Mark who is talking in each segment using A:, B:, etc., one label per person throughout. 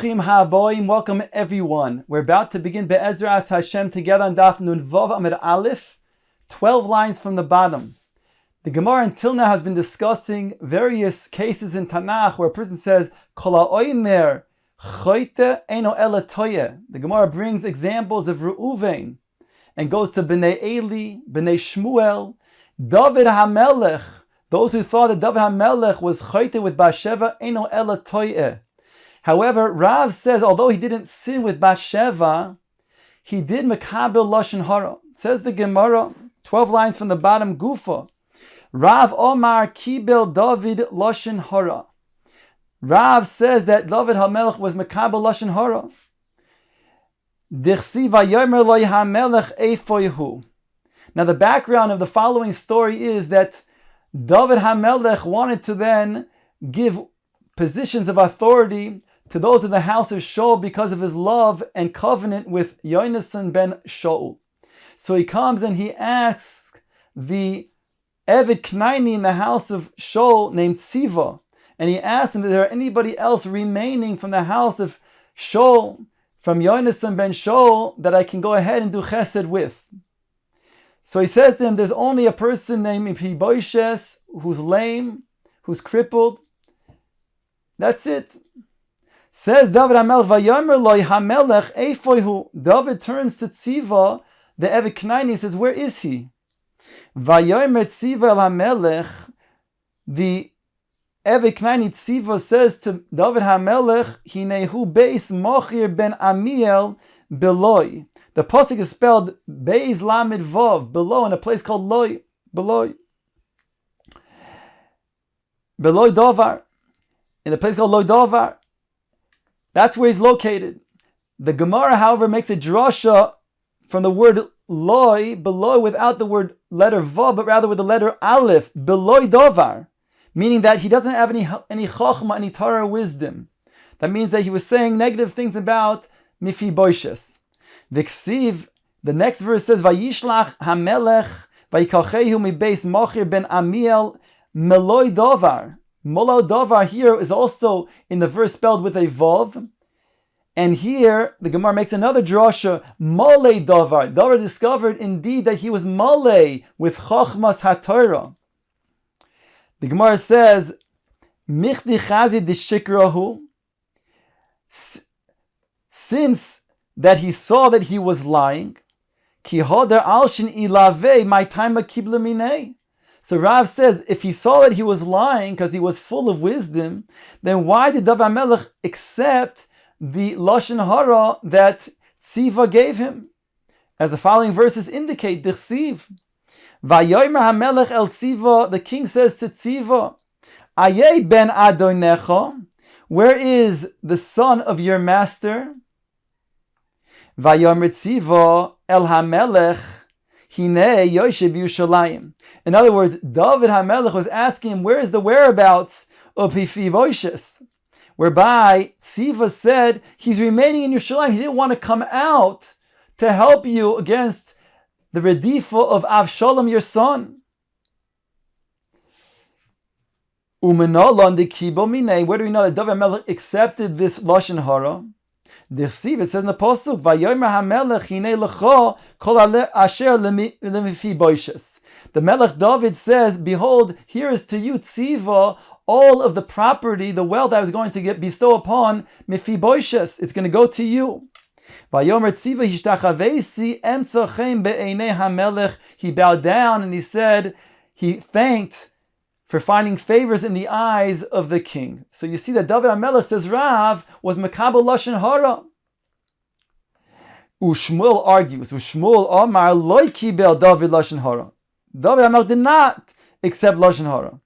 A: Bruchim ha'aboim, welcome everyone. We're about to begin Be'ezras Hashem together on Daf Nun Vav Amud Aleph, 12 lines from the bottom. The Gemara until now has been discussing various cases in Tanakh where a person says, Kol ha'oimer choyte eino ela toye. The Gemara brings examples of Reuven and goes to Bnei Eli, Bnei Shmuel, David HaMelech. Those who thought that David HaMelech was choyte with Bathsheba, eino ela toye. However, Rav says, although he didn't sin with Bathsheba, he did Mekabel Lashon Hara. Says the Gemara, 12 lines from the bottom, Gufa. Rav Omar Kibel David Lashon Hara. Rav says that David HaMelech was Mekabel Lashon Hara. Dirshu Vayomer Lo HaMelech Eifoyhu. Now the background of the following story is that David HaMelech wanted to then give positions of authority to those in the house of Shaul because of his love and covenant with Yonasan ben Shaul. So he comes and he asks the Eved Knaini in the house of Shaul named Tziva, and he asks him, is there anybody else remaining from the house of Shaul, from Yonasan ben Shaul, that I can go ahead and do chesed with? So he says to him, there's only a person named Mephibosheth who's lame, who's crippled. That's it. Says David HaMelech, Vayomer Lo HaMelech Eifoyhu. David turns to Tziva, the Eved Knaini, says, where is he? Vayomer Tziva El HaMelech. The Eved Knaini Tziva says to David HaMelech, Hinehu Beis Mochir ben Amiel Beloi. The pasuk is spelled Beis Lamed Vav, below, in a place called Loi, Beloi. Beloi Dovar. In a place called Loi Dovar. That's where he's located. The Gemara, however, makes a drasha from the word Loi, below, without the word letter Vav, but rather with the letter Aleph, Beloi Dovar, meaning that he doesn't have any Chochma, any Torah wisdom. That means that he was saying negative things about Mephibosheth. V'ksiv, the next verse says, Vayishlach HaMelech, Vayikachehu mibeis Mochir ben Amiel, Meloi Dovar. Molo Dovar here is also in the verse spelled with a Vav. And here, the Gemara makes another drasha, Mole Dovar. Dovar discovered indeed that he was Mole with Chochmas HaTorah. The Gemara says, Michdi Chazi Dishikrahu. Since that he saw that he was lying, Ki Hoder Alshin Ilave, my time Kibla Minei. So Rav says, if he saw that he was lying because he was full of wisdom, then why did David HaMelech accept the Lashon Hara that Tziva gave him? As the following verses indicate, Dirshu Vayomer HaMelech El Tziva, the king says to Tziva, Ayei ben Adonecha, where is the son of your master? Vayomer Tziva El HaMelech, Hine Yoshev Yerushalayim. In other words, David HaMelech was asking him, where is the whereabouts of Mephibosheth? Whereby Tziva said, he's remaining in Yerushalayim. He didn't want to come out to help you against the Redifa of Avshalom, your son. Umenolon de Kibo Mine. Where do we know that David HaMelech accepted this Lashon Hara? Dirshu, it says in the pasuk, Vayomer HaMelech Hine lecho kol asher lemephibosheth. The Melech David says, behold, here is to you, Tziva, all of the property, the wealth I was going to bestow upon Mephibosheth. It's going to go to you. Vayomer Tziva hishtachavesi emtzachem be'einei HaMelech. He bowed down and he said, he thanked for finding favors in the eyes of the king. So you see that David HaMelech, says Rav, was Mekabel Lashon Hara. Ushmuel argues, Ushmuel Omar Loi Kibel David Lashon Hara. David HaMelech did not accept Lashon Hara.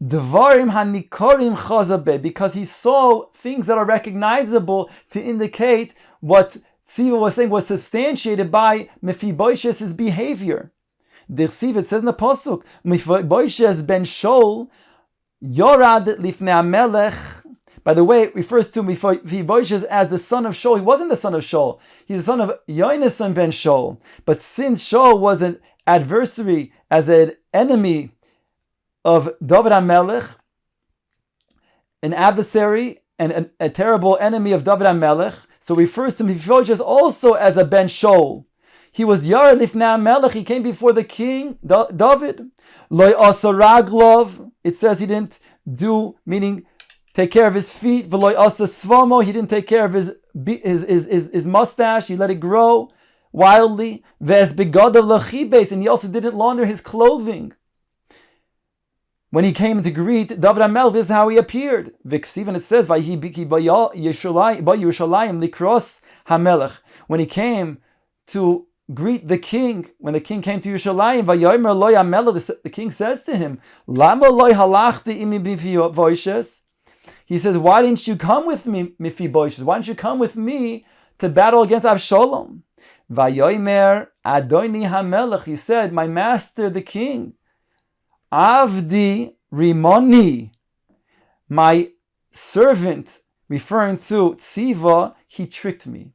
A: Devarim hanikorim chazabe, because he saw things that are recognizable to indicate what Tziva was saying was substantiated by Mephibosheth's behavior. Dirshu, it says in the pasuk, Mephibosheth ben Shaul yorad lifnei HaMelech. By the way, it refers to Mephibosheth as the son of Shaul. He wasn't the son of Shaul. He's the son of Yonasan ben Shaul. But since Shaul was an adversary, as an enemy of David HaMelech, an adversary, and a terrible enemy of David HaMelech. So refers to Mephibosheth also as a Ben Shaul. He was Yared Lifnei HaMelech. He came before the king, David. Loi asa raglov. It says he didn't do, meaning take care of his feet. V'loi asa svamo. He didn't take care of his mustache. He let it grow wildly. V'es begadav lachibes. And he also didn't launder his clothing. When he came to greet David HaMelech, this is how he appeared. V'ksivan, it says, Vayhi biki ba Yerushalayim likros HaMelech. When he came to greet the king, when the king came to Yerushalayim, Vayomer loy HaMelech, the king says to him, Lama loy halachti imi Mephibosheth. He says, why didn't you come with me, Mephibosheth? Why didn't you come with me to battle against Avshalom? Vayomer Adoni HaMelech. He said, my master, the king, Avdi Rimoni, my servant, referring to Tziva, he tricked me.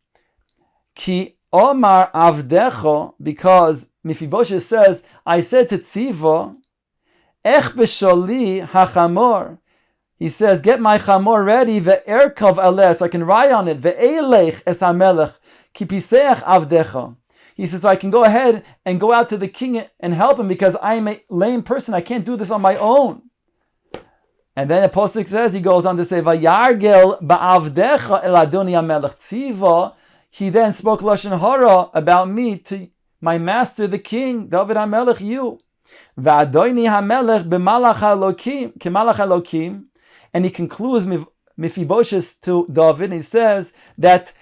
A: Ki Omar Avdecho, because Mephibosheth says, I said to Tziva, Ech b'shali hachamor. He says, get my chamor ready, ve'erkav aleh, so I can ride on it, ve'elech es hamelech, ki piseach avdecha. He says, so I can go ahead and go out to the king and help him because I am a lame person. I can't do this on my own. And then the Pasuk says, he goes on to say, Vayargel ba'avdecha el Adoni HaMelech Tziva. He then spoke Lashon Hara about me to my master, the king, David HaMelech, you. Va'adoni HaMelech b'malach Elokim, k'malach Elokim. And he concludes Mephibosheth to David, and he says that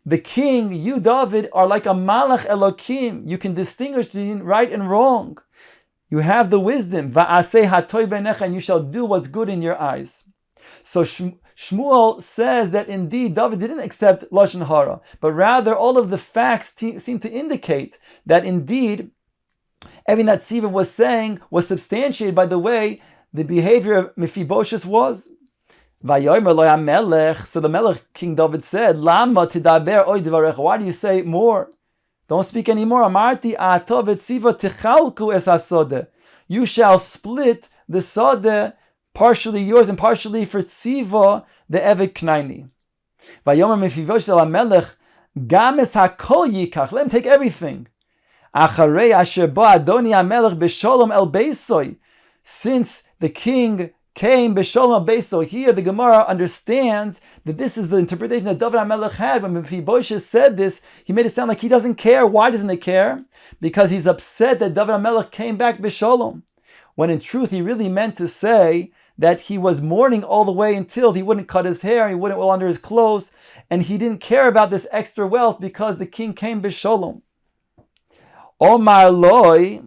A: the king, you David, are like a malach Elokim. You can distinguish between right and wrong. You have the wisdom. Va'aseh hatoy b'einecha, and you shall do what's good in your eyes. So Shmuel says that indeed David didn't accept Lashon Hara, but rather all of the facts seem to indicate that indeed everything that Tziva was saying was substantiated by the way the behavior of Mephibosheth was. Vayomer lo HaMelech. So the Melech, King David said, Lama tidaber oy dvarecha. Why do you say more? Don't speak anymore. Amarti ato v'tziva tichalku es hasodeh. You shall split the sodeh, partially yours and partially for Tziva, the Eved Knaini. Vayomer Mephibosheth el HaMelech, gam es hakol yikach. Let him take everything. Acharei asher ba Adoni HaMelech b'sholom el beisoy. Since the king came b'sholom beiso. Here the Gemara understands that this is the interpretation that David HaMelech had. When Mephibosheth said this, he made it sound like he doesn't care. Why doesn't he care? Because he's upset that David HaMelech came back b'sholom. When in truth he really meant to say that he was mourning all the way until he wouldn't cut his hair, he wouldn't launder his clothes, and he didn't care about this extra wealth because the king came b'sholom. Omar loy.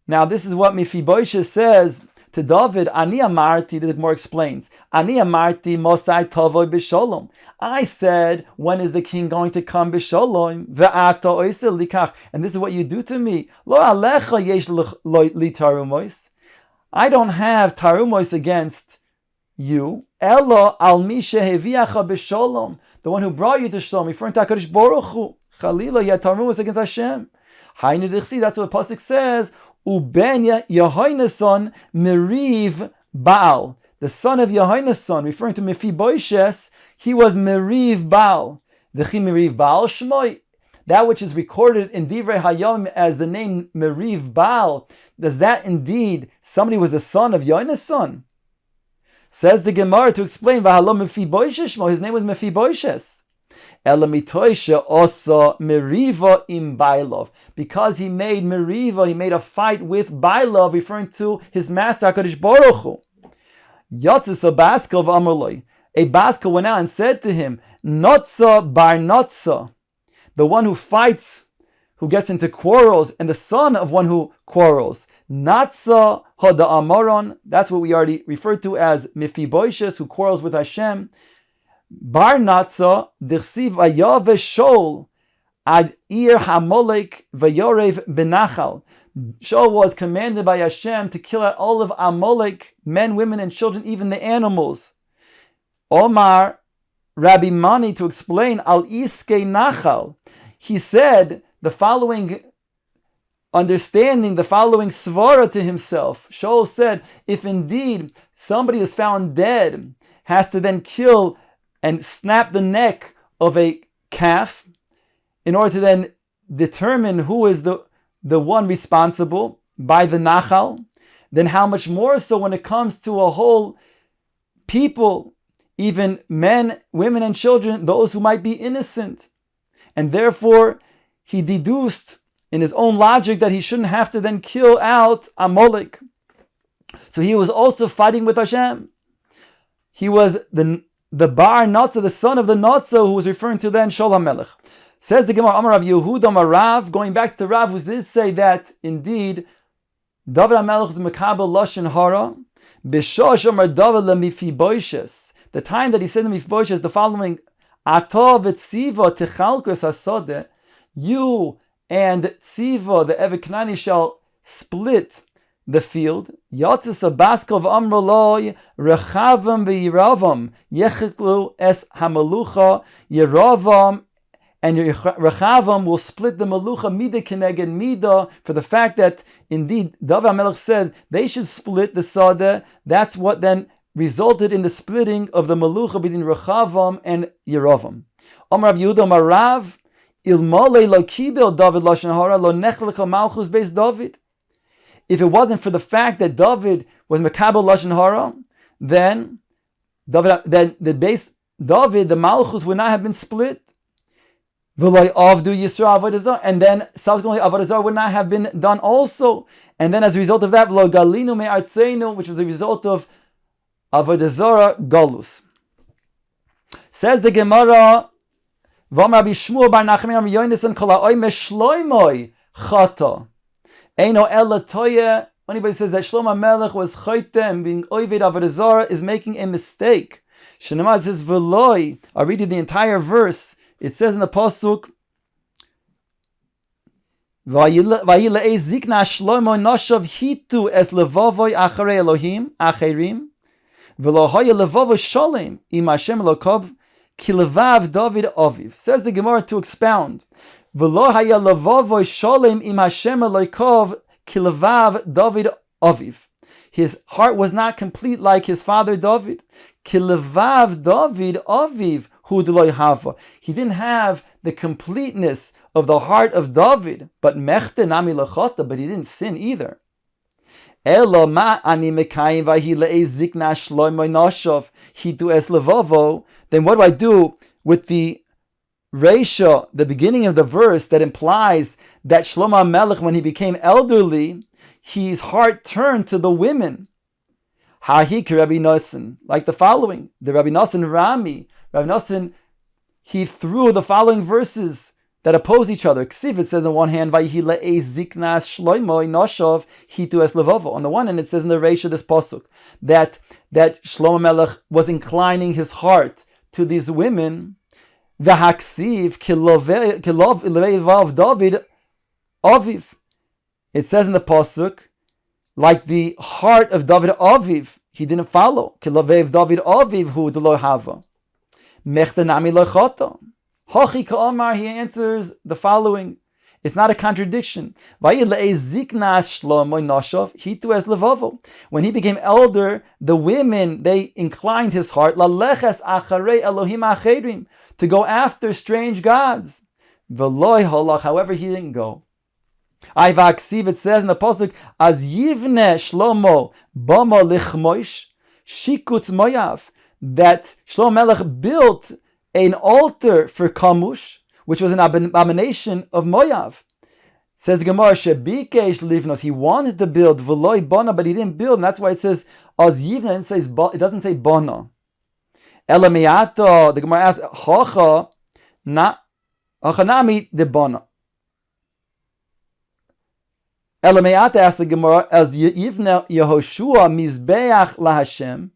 A: Now this is what Mephibosheth says to David. Ani amarti, the Gemara explains. Ani amarti mosai tavoy b'sholom. I said, when is the king going to come b'sholom? Ve'ata oisel likach. And this is what you do to me. Lo alecha yesh li tarumos. I don't have tarumos against you. Elo al mi sheheviacha b'sholom. The one who brought you to shalom. Referring to HaKadosh Baruch Hu. Chalila, you had tarumos against Hashem. Hainu d'chsi, that's what the Pasuk says. Uben Yehoinason Meriv Baal. The son of Yehoinason, referring to Mephibosheth, he was Meriv Baal. V'chi Meriv Baal Shmoi. That which is recorded in Divrei Hayom as the name Meriv Baal, does that indeed somebody was the son of Yehoinason? Says the Gemara to explain, V'halo Mephibosheth Shmo, his name was Mephibosheth. Also Meriva im Bailov, because he made Meriva, he made a fight with Bailov, referring to his master HaKadosh Baruch Hu. Yotzis a Baskel v'Amrloi. A Baskel went out and said to him, Notza bar Notza, the one who fights, who gets into quarrels, and the son of one who quarrels. Natza hada Amoron, that's what we already referred to as Mephibosheth, who quarrels with Hashem. Bar Natza d'chsiv ayave Shol ad ir Hamolek vayorev benachal. Shol was commanded by Hashem to kill out all of Amalek, men, women, and children, even the animals. Omar Rabbi Mani, to explain al iske nachal, he said the following understanding, the following svara to himself. Shol said, if indeed somebody is found dead, has to then kill and snap the neck of a calf in order to then determine who is the one responsible by the nachal, then how much more so when it comes to a whole people, even men, women, and children, those who might be innocent. And therefore, he deduced in his own logic that he shouldn't have to then kill out Amalek. So he was also fighting with Hashem. He was the Bar Natzah, the son of the Natzah, who was referring to then Shol HaMelech. Says the Gemara, Amar Rav Yehuda Amar Rav, going back to Rav, who did say that indeed David HaMelech was Mekabel Lashon Hara, B'shosh Amar David LeMephibosheth. The time that he said to Mephibosheth the following, Ata v'tziva techalkos hasodeh, you and Tziva, the Eved Knani, shall split the field. Yatzis Abaskov Amroloi Rechavam v'Yiravam Yechiklu es Hamalucha Yiravam, and Rechavam will split the Malucha Mida Keneged Mida, for the fact that indeed David HaMelech said they should split the Sadeh. That's what then resulted in the splitting of the Malucha between Rechavam and Yiravam. Amar Rav Yehuda Amar Rav, Ilmole lo kibel David lashon hara lo nechlecha malchus beis David. If it wasn't for the fact that David was mekabel lashon hara, then the base David, the malchus, would not have been split. V'lo avdu Yisrael avodah zarah, and then subsequently avodah zarah would not have been done also. And then as a result of that, v'lo galinu me'artzeinu, which was a result of avodah zarah galus. Says the Gemara, V'amar Rabbi Shmuel bar Nachman Rabbi Yonasan kol ha'omer Shloimoi chata. Eino ela toye. Anybody says that Shlomo HaMelech was chaytem, being oived avodah zarah, is making a mistake. Shenamah says v'loi. I'll read you the entire verse. It says in the pasuk, Vayilei zikna Shlomo noshav hitu es levavoi acharei Elohim acherim v'lo haya levavo sholem im Hashem Elokav Kilevav David Aviv. Says the Gemara to expound. V'lo haya levavo sholem im Hashem Elokav Kilevav David Aviv. His heart was not complete like his father David. Kilevav David Aviv hu d'lo hava. He didn't have the completeness of the heart of David, but mechte nami lechata, but he didn't sin either. Elo ma ani mekayim vahi le'ezikna shloimo noshav hitu es levavo. Then what do I do with the Reisha, the beginning of the verse that implies that Shlomo HaMelech, when he became elderly, his heart turned to the women? Hahik Rabbi Nosson, like the following. The Rabbi Nosson Rami, Rabbi Nosson, he threw the following verses that oppose each other. Ksiv, it says on the one hand, Vayhi le'eziknas shloimo noshav hitu es levavo. On the one hand, it says in the Reisha, this pasuk, that Shlomo HaMelech was inclining his heart to these women. V'haksiv kilov ilevav David aviv. It says in the pasuk, like the heart of David aviv, he didn't follow. Kilovev David aviv hu d'lo hava. Mechtanami lechata. Hachi ka'amar, he answers the following. It's not a contradiction. When he became elder, the women, they inclined his heart to go after strange gods. However, he didn't go. It says in the pasuk, as Yivne Shlomo Bama Lichmoish Shikutz Moyav, that Shlomo Melech built an altar for Kamush, which was an abomination of Moav. Says the Gemara, Shebikesh Livnos, he wanted to build V'loi Bona, but he didn't build, and that's why it says Az Yivna, it doesn't say Bona. Elameata, the Gemara asks, Hachanami de Bona. Elameata asks the Gemara, as Yivna Yehoshua Mizbeach LaHashem,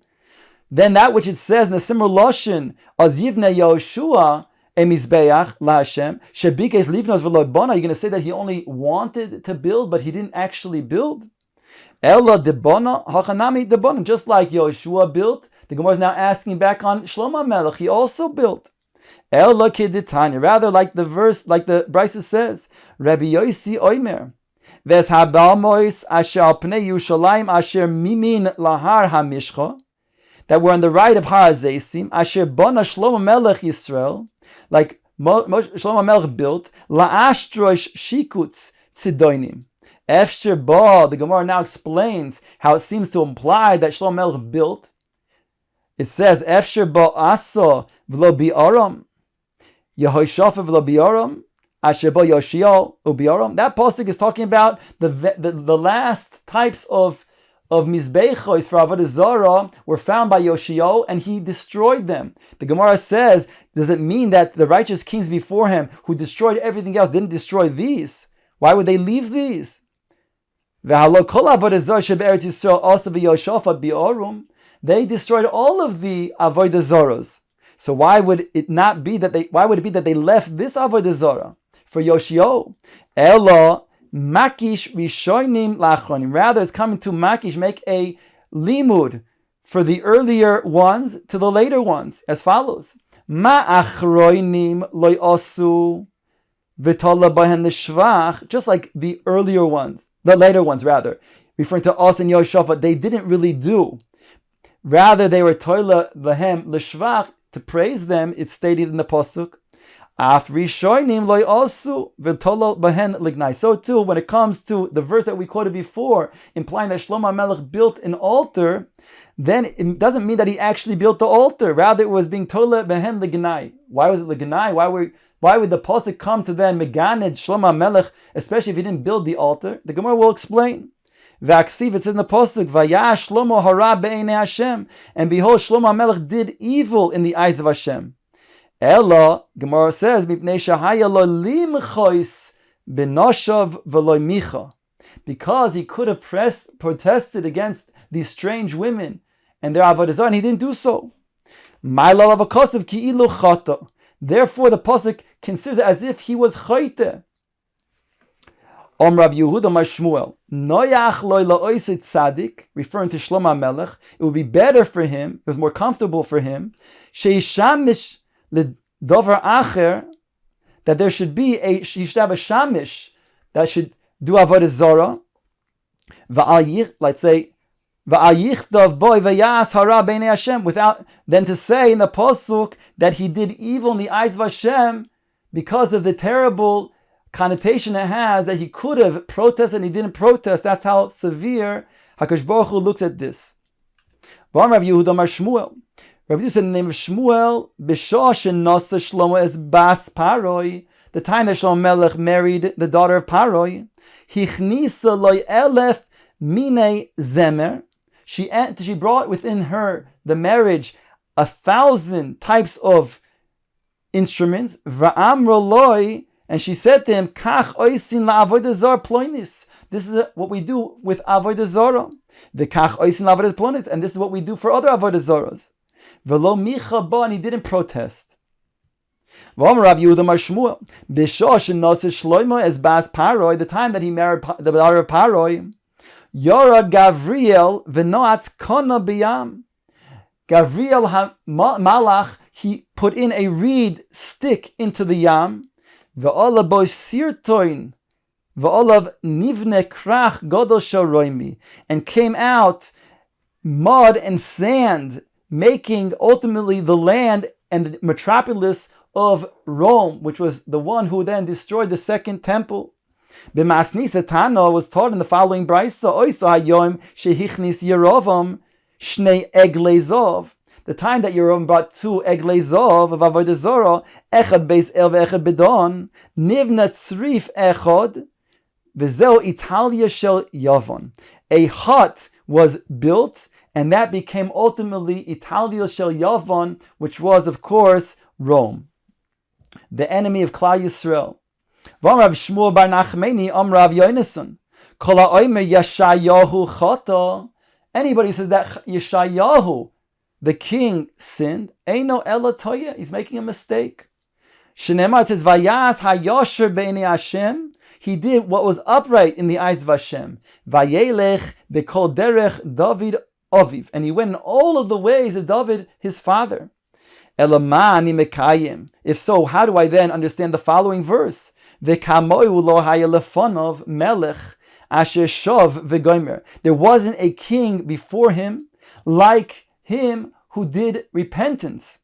A: then that which it says in the similar lashon, as Yivna Yehoshua a Mizbeach LaHashem, Shebikes Livnos V'lo Bona, you're going to say that he only wanted to build, but he didn't actually build? Ella de Bona, Hachanami de Bona, just like Yehoshua built, the Gemara is now asking back on Shlomo HaMelech, he also built. Ella Keditanya, rather like the verse, like the Brisa says, Rabbi Yosi Oimer, Ves Habalmois Asher Al Pnei Yushalayim Asher Mimin Lahar HaMishcha, that were on the right of Har HaZeisim, Asher Bona Shlomo Melech Yisrael, like Shlomo Melech built, La'ashtrosh Shikutz Tzidonim. Efsher Ba, the Gemara now explains how it seems to imply that Shlomo Melech built. It says, Efsher Ba Asa V'lo Bi'aram, Yehoshaphat V'lo Bi'aram, Asher Ba Yoshiel U'Bi'aram. That pasuk is talking about the last types of Mizbechos for Avodah Zarah were found by Yoshio, and he destroyed them. The Gemara says, does it mean that the righteous kings before him who destroyed everything else didn't destroy these? Why would they leave these? They destroyed all of the Avodah Zarahs. So why would it be that they left this Avodah Zarah for Yoshio? Ella Makish Rishonim Lachronim. Rather, it's coming to Makish, make a limud for the earlier ones to the later ones, as follows. Ma achroinim loy osu v'tola bahen l'shvach. Just like the earlier ones, the later ones rather, referring to Os and Yoshaphat, they didn't really do. Rather, they were tola lahem l'shvach, to praise them. It's stated in the pasuk. So too, when it comes to the verse that we quoted before, implying that Shlomo Melech built an altar, then it doesn't mean that he actually built the altar. Rather, it was being tola behen legnai. Why was it legnai? Why would the pasuk come to then meganed Shlomo Melech, especially if he didn't build the altar? The Gemara will explain. V'aksiv, it says in the pasuk, Vayash Shlomo hara be'enei Hashem, and behold, Shlomo Melech did evil in the eyes of Hashem. Ella, Gemara says, Mipnei shahaya lo limchois benoshav v'lo micha, because he could have protested against these strange women and their avodah zarah, and he didn't do so. Ma'ilal avakosov ki'ilu chata. Therefore, the pasuk considers it as if he was chayte. Rav Yehuda Mar Shmuel, noyach lo la'oiset tzadik, referring to Shlomo Melech, it would be better for him, it was more comfortable for him, sheishamish the dover acher, that there should be he should have a shamish that should do avodah zarah. Let's say va'ayichdav boy vayas hara b'nei Hashem, without then to say in the pasuk that he did evil in the eyes of Hashem because of the terrible connotation it has that he could have protested and he didn't protest. That's how severe Hakadosh Baruch Hu looks at this. Rav Yehuda Mar Shmuel. Rabbi said in the name of Shmuel, B'shah shenasa Shlomo es bas Paroi, the time that Shlomo Melech married the daughter of Paroi, hichnisa loy elef mine zemer. She brought within her the marriage 1,000 types of instruments. Va'amro loy, and she said to him, Kach oisin la'avodah zarah ploinis. This is what we do with avodah zarah. V'kach oisin la'avodah ploinis, and this is what we do for other avodah zarahs. V'lo micha ba, and he didn't protest. V'omer Rav Yehuda Mar Shmuel, b'shah shenasa Shlomo es bas Paroi, the time that he married the daughter of Paroi, Yorad Gavriel v'noatz kona b'yam. Gavriel Malach, he put in a reed stick into the yam. V'ola bo sirtoin, v'olav nivne krach godol shoroimi, and came out mud and sand, making ultimately the land and the metropolis of Rome, which was the one who then destroyed the second temple. B'masnisa Tana was taught in the following brisa, Oisa hayom shehichnis Yerovam shnei eglei zov. The time that Yerovam brought 2 eglei zov of avodah zarah, echad beis el ve'echad bedon, nivna tzrif echad, v'zeo Italia shel Yavon. A hut was built, and that became ultimately Italia shel Yavon, which was, of course, Rome, the enemy of Klal Yisrael. Rav Shmuel bar Nachmeni, Rav Yonason, Kol ha'omer Yeshayahu chata. Anybody says that Yeshayahu, the king, sinned, Eino ela toya, he's making a mistake. Shneimar, it says, Vayas hayosher be'enei Hashem, he did what was upright in the eyes of Hashem. Vayelech bekol derech David Aviv, and he went in all of the ways of David, his father. Elamani mekayim. If so, how do I then understand the following verse? V'kamoyu lo haya lefonov melech asher shov v'gomer. There wasn't a king before him like him who did repentance.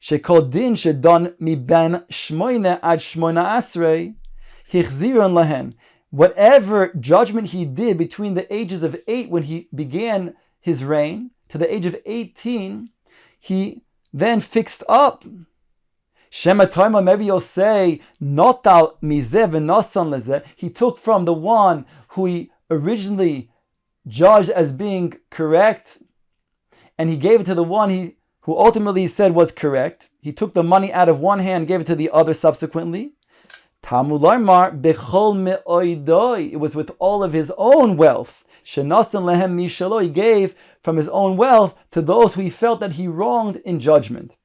A: Shekol din shedon mi ben shmoine ad shmoina asrei hichziron lahen. Whatever judgment he did between the ages of 8 when he began his reign to the age of 18, he then fixed up. Shema Toima, maybe you'll say, Notal mizeh v'nosan lezeh. He took from the one who he originally judged as being correct, and he gave it to the one who ultimately said was correct. He took the money out of one hand, gave it to the other subsequently. Tamularmar bechol me'oidoi. It was with all of his own wealth. Shenasan lehem mishalo. He gave from his own wealth to those who he felt that he wronged in judgment.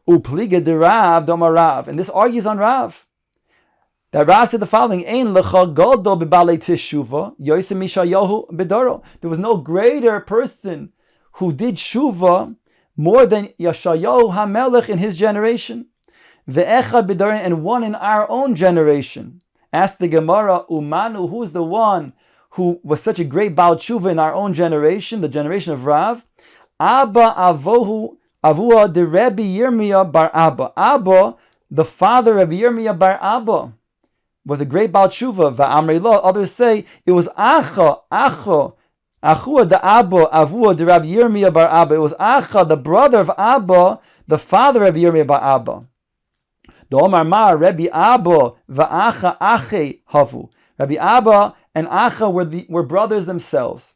A: Upliga de Rav doma Rav. And this argues on Rav. That Rav said the following: Ein lecha gadol bebalei teshuva yosem mishayahu bedoro. There was no greater person who did shuva more than Yeshayahu HaMelech in his generation. Ve'echad b'darin, and one in our own generation. Ask the Gemara, Umanu, who is the one who was such a great Baal Tshuva in our own generation, the generation of Rav? Abba avohu avua de Rebbe Yirmiyahu bar Abba. Abba, the father of Yirmiyahu bar Abba, was a great Baal Tshuva. Va'amrei lo, others say it was Achua de Abba avua de Rabbi Yirmiyahu bar Abba. It was Acha, the brother of Abba, the father of Yirmiyahu bar Abba. Do'omar ma Rabbi Abba va'acha ache havu. Rabbi Abba and Acha were brothers themselves.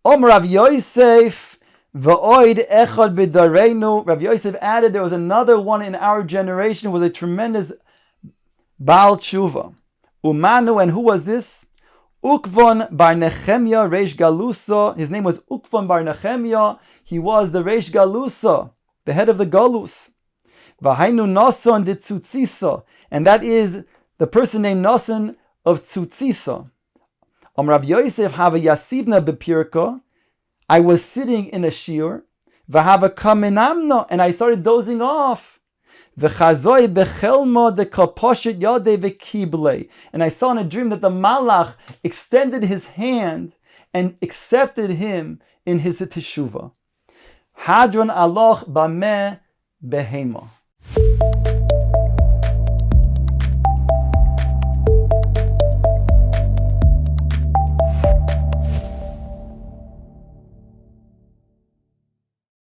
A: Omar Rav Yosef va'oid echad b'dareinu. Rav Yosef added there was another one in our generation who was a tremendous Baal Tshuva. Umanu, and who was this? Ukvon bar Nechemya Reish Galusa. His name was Ukvon bar Nechemya. He was the Reish Galusa, the head of the Galus. V'hainu Nasan de Tzutzisa, and that is the person named Nasan of Tzutzisa. Rav Yosef hava yasivna bepirka. I was sitting in a shiur. V'hava kamenamna, and I started dozing off. V'chazoi bechelma de kaposhet yade v'kible, and I saw in a dream that the Malach extended his hand and accepted him in his teshuvah. Hadron aloch bameh behema.